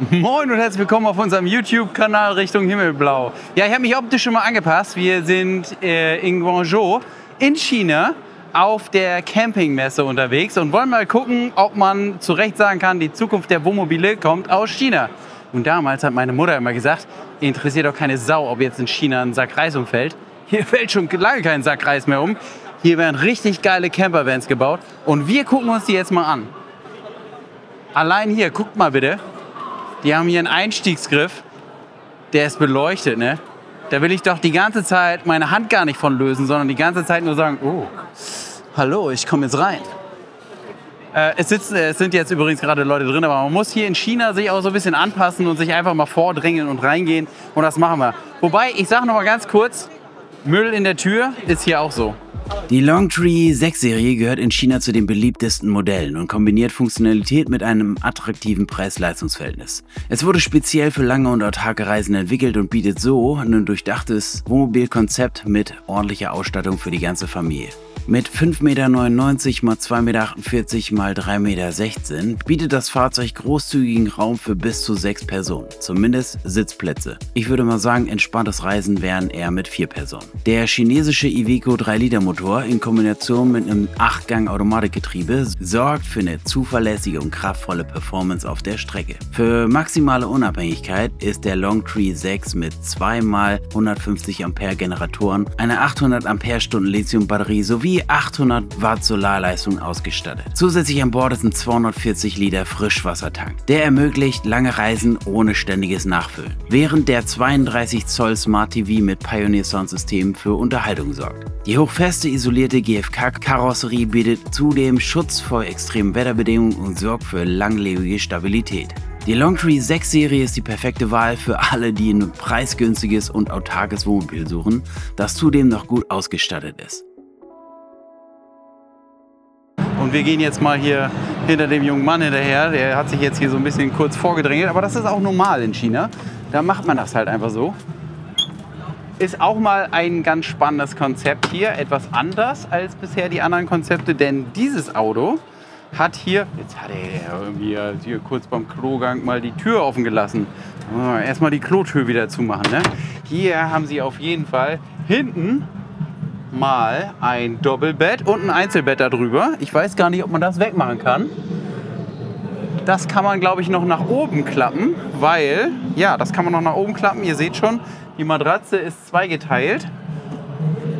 Moin und herzlich willkommen auf unserem YouTube-Kanal Richtung Himmelblau. Ja, ich habe mich optisch schon mal angepasst. Wir sind in Guangzhou in China auf der Campingmesse unterwegs und wollen mal gucken, ob man zu Recht sagen kann, die Zukunft der Wohnmobile kommt aus China. Und damals hat meine Mutter immer gesagt, interessiert doch keine Sau, ob jetzt in China ein Sack Reis umfällt. Hier fällt schon lange kein Sack Reis mehr um. Hier werden richtig geile Campervans gebaut und wir gucken uns die jetzt mal an. Allein hier, guckt mal bitte. Die haben hier einen Einstiegsgriff, der ist beleuchtet, ne? Da will ich doch die ganze Zeit meine Hand gar nicht von lösen, sondern die ganze Zeit nur sagen, oh, hallo, ich komme jetzt rein. Es sind jetzt übrigens gerade Leute drin, aber man muss hier in China sich auch so ein bisschen anpassen und sich einfach mal vordrängeln und reingehen. Und das machen wir. Wobei, ich sage noch mal ganz kurz, Müll in der Tür ist hier auch so. Die Longtree 6-Serie gehört in China zu den beliebtesten Modellen und kombiniert Funktionalität mit einem attraktiven Preis-Leistungs-Verhältnis. Es wurde speziell für lange und autarke Reisen entwickelt und bietet so ein durchdachtes Wohnmobilkonzept mit ordentlicher Ausstattung für die ganze Familie. Mit 5,99 Meter x 2,48 Meter x 3,16 Meter bietet das Fahrzeug großzügigen Raum für bis zu 6 Personen, zumindest Sitzplätze. Ich würde mal sagen, entspanntes Reisen wären eher mit 4 Personen. Der chinesische Iveco 3-Liter-Motor in Kombination mit einem 8-Gang-Automatikgetriebe sorgt für eine zuverlässige und kraftvolle Performance auf der Strecke. Für maximale Unabhängigkeit ist der Longtree 6 mit 2x150 Ampere Generatoren, einer 800 Ampere-Stunden Lithium-Batterie sowie 800 Watt Solarleistung ausgestattet. Zusätzlich an Bord ist ein 240 Liter Frischwassertank. Der ermöglicht lange Reisen ohne ständiges Nachfüllen, während der 32 Zoll Smart TV mit Pioneer Soundsystem für Unterhaltung sorgt. Die hochfeste isolierte GFK-Karosserie bietet zudem Schutz vor extremen Wetterbedingungen und sorgt für langlebige Stabilität. Die Longtree 6-Serie ist die perfekte Wahl für alle, die ein preisgünstiges und autarkes Wohnmobil suchen, das zudem noch gut ausgestattet ist. Und wir gehen jetzt mal hier hinter dem jungen Mann hinterher. Der hat sich jetzt hier so ein bisschen kurz vorgedrängelt. Aber das ist auch normal in China. Da macht man das halt einfach so. Ist auch mal ein ganz spannendes Konzept hier. Etwas anders als bisher die anderen Konzepte. Denn dieses Auto hat hier... Jetzt hat er irgendwie hier kurz beim Klogang mal die Tür offen gelassen. Erstmal die Klotür wieder zumachen, ne? Hier haben sie auf jeden Fall hinten mal ein Doppelbett und ein Einzelbett darüber. Ich weiß gar nicht, ob man das wegmachen kann. Das kann man, glaube ich, noch nach oben klappen, weil, ja, das kann man noch nach oben klappen. Ihr seht schon, die Matratze ist zweigeteilt.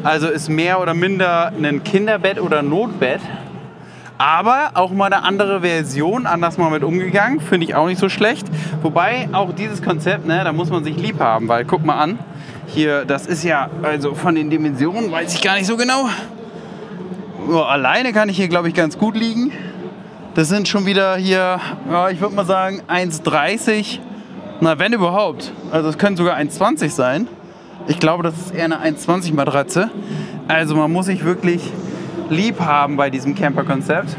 Also ist mehr oder minder ein Kinderbett oder Notbett. Aber auch mal eine andere Version, anders mal mit umgegangen. Finde ich auch nicht so schlecht. Wobei auch dieses Konzept, ne, da muss man sich lieb haben, weil guck mal an. Hier, das ist ja, also von den Dimensionen weiß ich gar nicht so genau. Nur alleine kann ich hier, glaube ich, ganz gut liegen. Das sind schon wieder hier, ja, ich würde mal sagen 1,30. Na, wenn überhaupt. Also es könnte sogar 1,20 sein. Ich glaube, das ist eher eine 1,20 Matratze. Also man muss sich wirklich lieb haben bei diesem Camper-Konzept.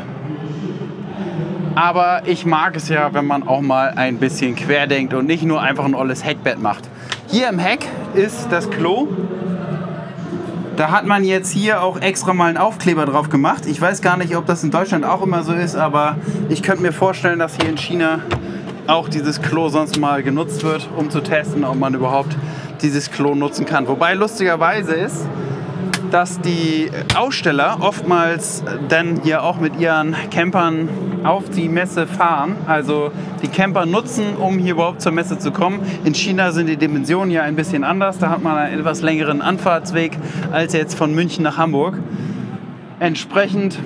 Aber ich mag es ja, wenn man auch mal ein bisschen querdenkt und nicht nur einfach ein olles Heckbett macht. Hier im Heck ist das Klo. Da hat man jetzt hier auch extra mal einen Aufkleber drauf gemacht. Ich weiß gar nicht, ob das in Deutschland auch immer so ist, aber ich könnte mir vorstellen, dass hier in China auch dieses Klo sonst mal genutzt wird, um zu testen, ob man überhaupt dieses Klo nutzen kann. Wobei lustigerweise ist, dass die Aussteller oftmals dann hier auch mit ihren Campern auf die Messe fahren. Also die Camper nutzen, um hier überhaupt zur Messe zu kommen. In China sind die Dimensionen ja ein bisschen anders. Da hat man einen etwas längeren Anfahrtsweg als jetzt von München nach Hamburg. Entsprechend,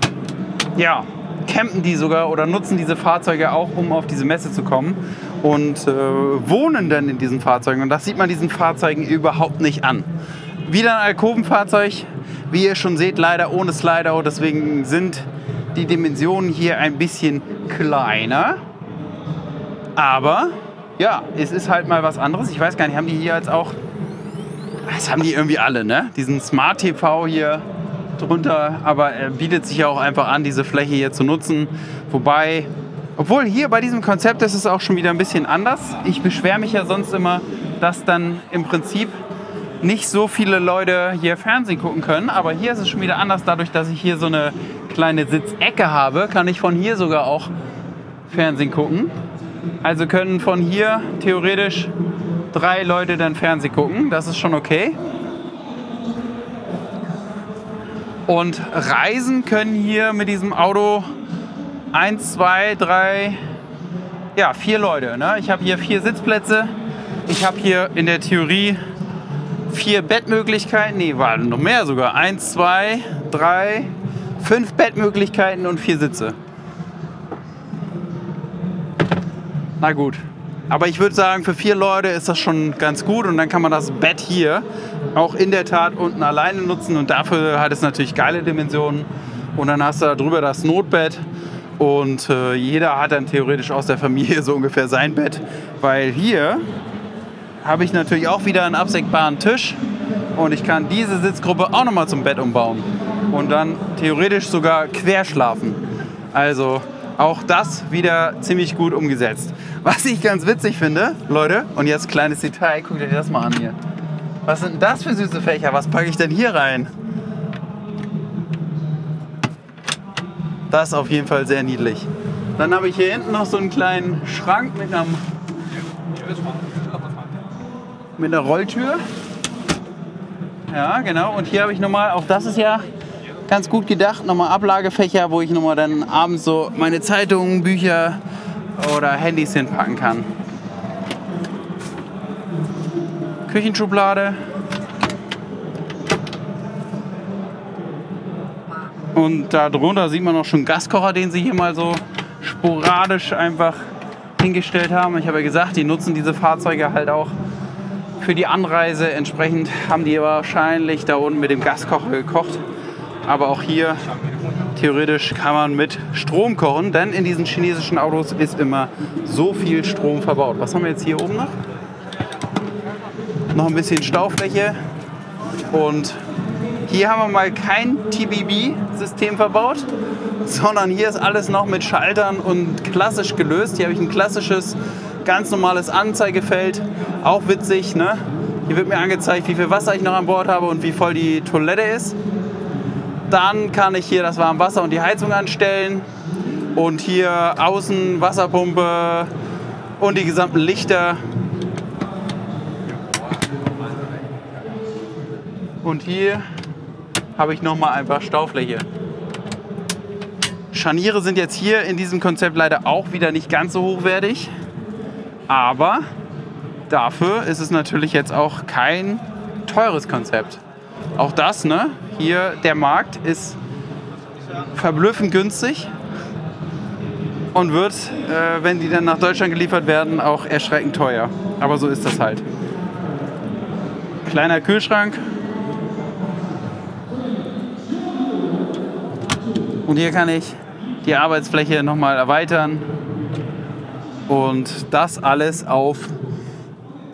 ja, campen die sogar oder nutzen diese Fahrzeuge auch, um auf diese Messe zu kommen und wohnen dann in diesen Fahrzeugen. Und das sieht man diesen Fahrzeugen überhaupt nicht an. Wieder ein Alkovenfahrzeug, wie ihr schon seht, leider ohne Slider. Deswegen sind die Dimensionen hier ein bisschen kleiner. Aber ja, es ist halt mal was anderes. Ich weiß gar nicht, haben die hier jetzt auch... Das haben die irgendwie alle, ne? Diesen Smart TV hier drunter. Aber er bietet sich ja auch einfach an, diese Fläche hier zu nutzen. Wobei, obwohl hier bei diesem Konzept ist es auch schon wieder ein bisschen anders. Ich beschwere mich ja sonst immer, dass dann im Prinzip nicht so viele Leute hier Fernsehen gucken können, aber hier ist es schon wieder anders. Dadurch, dass ich hier so eine kleine Sitzecke habe, kann ich von hier sogar auch Fernsehen gucken. Also können von hier theoretisch 3 Leute dann Fernsehen gucken. Das ist schon okay. Und reisen können hier mit diesem Auto 1, 2, 3, ja 4 Leute. Ne? Ich habe hier 4 Sitzplätze. Ich habe hier in der Theorie 4 Bettmöglichkeiten. Nee, war noch mehr sogar. 1, 2, 3, 5 Bettmöglichkeiten und 4 Sitze. Na gut. Aber ich würde sagen, für 4 Leute ist das schon ganz gut. Und dann kann man das Bett hier auch in der Tat unten alleine nutzen. Und dafür hat es natürlich geile Dimensionen. Und dann hast du da drüber das Notbett. Und jeder hat dann theoretisch aus der Familie so ungefähr sein Bett. Weil hier habe ich natürlich auch wieder einen absägbaren Tisch. Und ich kann diese Sitzgruppe auch nochmal zum Bett umbauen. Und dann theoretisch sogar quer schlafen. Also auch das wieder ziemlich gut umgesetzt. Was ich ganz witzig finde, Leute, und jetzt kleines Detail, guckt euch das mal an hier. Was sind das für süße Fächer? Was packe ich denn hier rein? Das ist auf jeden Fall sehr niedlich. Dann habe ich hier hinten noch so einen kleinen Schrank mit einer Rolltür. Ja, genau. Und hier habe ich nochmal, auch das ist ja ganz gut gedacht, nochmal Ablagefächer, wo ich nochmal dann abends so meine Zeitungen, Bücher oder Handys hinpacken kann. Küchenschublade. Und darunter sieht man auch schon Gaskocher, den sie hier mal so sporadisch einfach hingestellt haben. Ich habe ja gesagt, die nutzen diese Fahrzeuge halt auch für die Anreise. Entsprechend haben die wahrscheinlich da unten mit dem Gaskocher gekocht. Aber auch hier theoretisch kann man mit Strom kochen, denn in diesen chinesischen Autos ist immer so viel Strom verbaut. Was haben wir jetzt hier oben noch? Noch ein bisschen Staufläche. Und hier haben wir mal kein TBB-System verbaut, sondern hier ist alles noch mit Schaltern und klassisch gelöst. Hier habe ich ein klassisches, ganz normales Anzeigefeld. Auch witzig, ne? Hier wird mir angezeigt, wie viel Wasser ich noch an Bord habe und wie voll die Toilette ist. Dann kann ich hier das Warmwasser und die Heizung anstellen. Und hier außen Wasserpumpe und die gesamten Lichter. Und hier habe ich nochmal einfach Staufläche. Scharniere sind jetzt hier in diesem Konzept leider auch wieder nicht ganz so hochwertig. Aber dafür ist es natürlich jetzt auch kein teures Konzept. Auch das, ne? Hier der Markt ist verblüffend günstig und wird, wenn die dann nach Deutschland geliefert werden, auch erschreckend teuer. Aber so ist das halt. Kleiner Kühlschrank. Und hier kann ich die Arbeitsfläche nochmal erweitern. Und das alles auf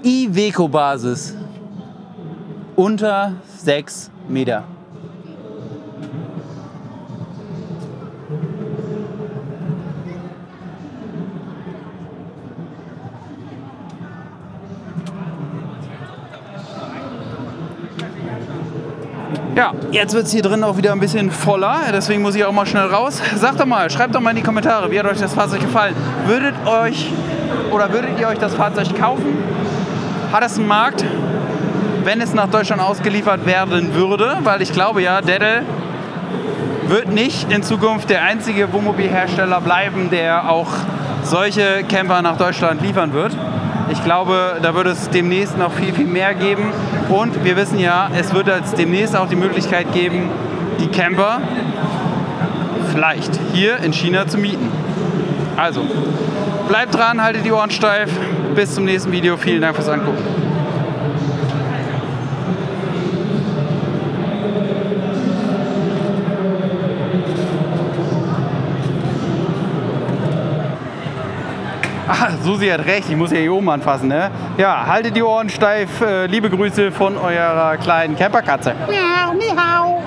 Iveco-Basis. Unter 6 Meter. Ja, jetzt wird es hier drin auch wieder ein bisschen voller, deswegen muss ich auch mal schnell raus. Sagt doch mal, schreibt doch mal in die Kommentare, wie hat euch das Fahrzeug gefallen? Würdet ihr euch das Fahrzeug kaufen? Hat es einen Markt, wenn es nach Deutschland ausgeliefert werden würde? Weil ich glaube ja, Deddel wird nicht in Zukunft der einzige Wohnmobilhersteller bleiben, der auch solche Camper nach Deutschland liefern wird. Ich glaube, da wird es demnächst noch viel, viel mehr geben. Und wir wissen ja, es wird jetzt demnächst auch die Möglichkeit geben, die Camper vielleicht hier in China zu mieten. Also, bleibt dran, haltet die Ohren steif. Bis zum nächsten Video. Vielen Dank fürs Angucken. Susi hat recht, ich muss ja hier oben anfassen, ne? Ja, haltet die Ohren steif. Liebe Grüße von eurer kleinen Camperkatze. Miau, miau.